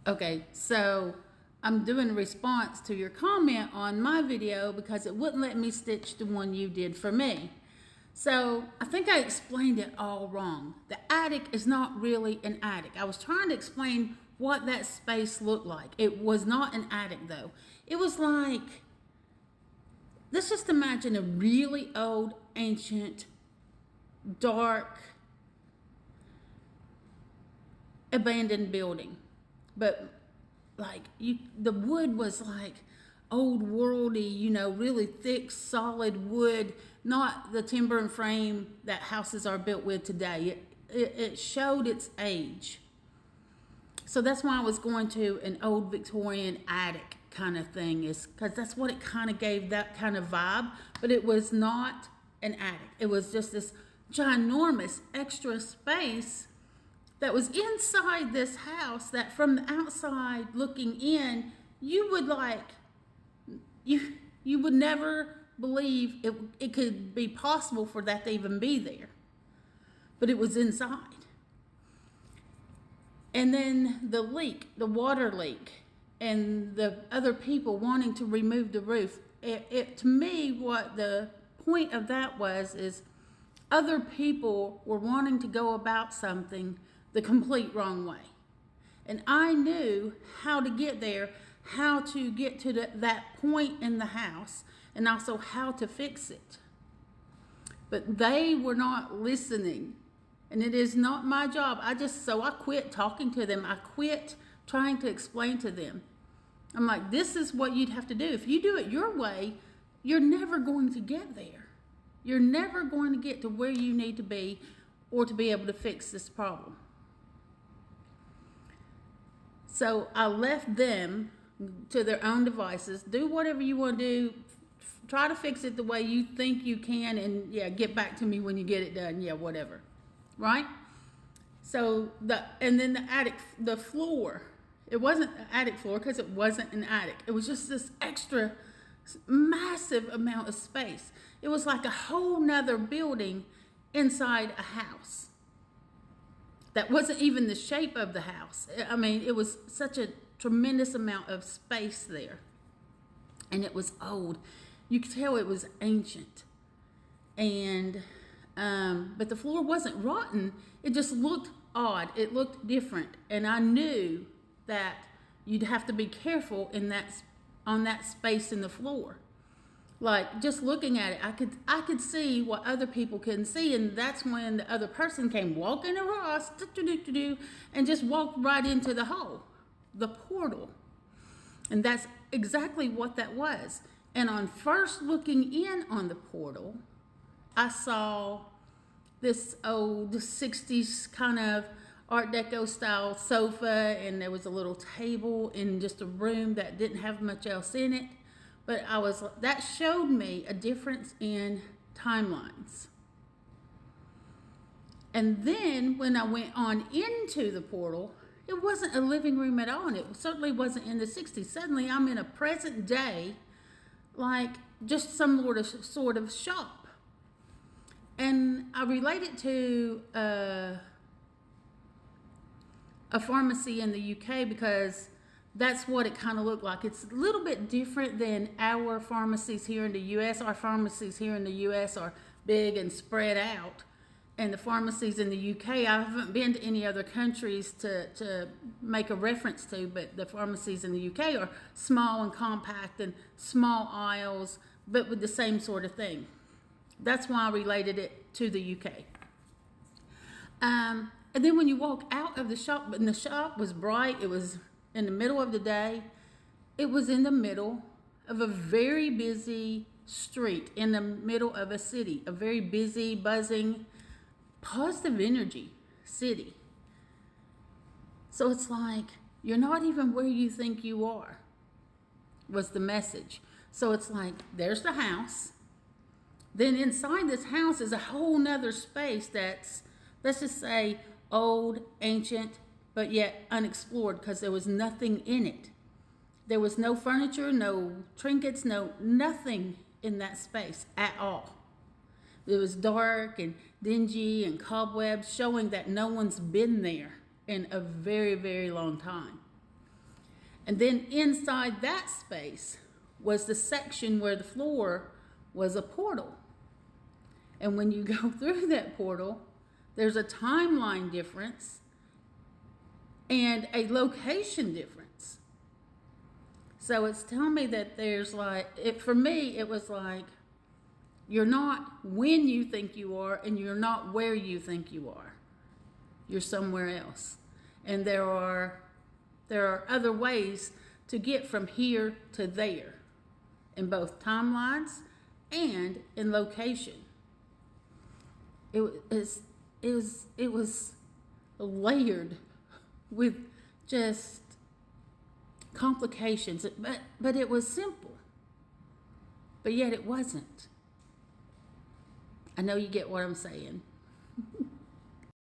Okay, so I'm doing a response to your comment on my video because it wouldn't let me stitch the one you did for me. So I think I explained it all wrong. The attic is not really an attic. I was trying to explain what that space looked like. It was not an attic though. It was like, let's just imagine a really old, ancient, dark, abandoned building. But like the wood was like old worldy, really thick, solid wood, not the timber and frame that houses are built with today. It showed its age. So that's why I was going to an old Victorian attic kind of thing, is because that's what it kind of gave, that kind of vibe. But it was not an attic. It was just this ginormous extra space that was inside this house that from the outside looking in, you would you would never believe it could be possible for that to even be there. But it was inside. And then the leak, the water leak, and the other people wanting to remove the roof. To me, what the point of that was is other people were wanting to go about something the complete wrong way. And I knew how to get there, how to get to that point in the house, and also how to fix it. But they were not listening. And it is not my job. I quit talking to them. I quit trying to explain to them. I'm like, this is what you'd have to do. If you do it your way, you're never going to get there. You're never going to get to where you need to be or to be able to fix this problem. So I left them to their own devices. Do whatever you want to do. Try to fix it the way you think you can, and get back to me when you get it done. Whatever. Right? So then the attic, the floor, it wasn't an attic floor because it wasn't an attic. It was just this extra massive amount of space. It was like a whole nother building inside a house. That wasn't even the shape of the house. I mean, it was such a tremendous amount of space there. And it was old. You could tell it was ancient. And but the floor wasn't rotten. It just looked odd. It looked different. And I knew that you'd have to be careful on that space in the floor. Like just looking at it, I could see what other people couldn't see, and that's when the other person came walking across and just walked right into the hole, the portal. And that's exactly what that was. And on first looking in on the portal, I saw this old 60s kind of Art Deco style sofa, and there was a little table in just a room that didn't have much else in it. But that showed me a difference in timelines. And then when I went on into the portal, it wasn't a living room at all. And it certainly wasn't in the 60s. Suddenly I'm in a present day, like just some sort of shop. And I relate it to a pharmacy in the UK because that's what it kind of looked like. It's a little bit different than our pharmacies here in the U.S. Our pharmacies here in the U.S. are big and spread out. And the pharmacies in the UK, I haven't been to any other countries to make a reference to, but the pharmacies in the UK are small and compact and small aisles, but with the same sort of thing. That's why I related it to the UK. And then when you walk out of the shop, and the shop was bright, it was in the middle of the day, it was in the middle of a very busy street, in the middle of a city, a very busy, buzzing, positive energy city. So it's like, you're not even where you think you are, was the message. So it's like, there's the house. Then inside this house is a whole nother space that's, let's just say, old, ancient, but yet unexplored because there was nothing in it. There was no furniture, no trinkets, nothing in that space at all. It was dark and dingy and cobwebs, showing that no one's been there in a very, very long time. And then inside that space was the section where the floor was a portal. And when you go through that portal, there's a timeline difference and a location difference. So it's telling me that there's for me, it was like, you're not when you think you are, and you're not where you think you are. You're somewhere else. And there are other ways to get from here to there in both timelines and in location. It was layered with just complications, but it was simple. But yet it wasn't. I know you get what I'm saying.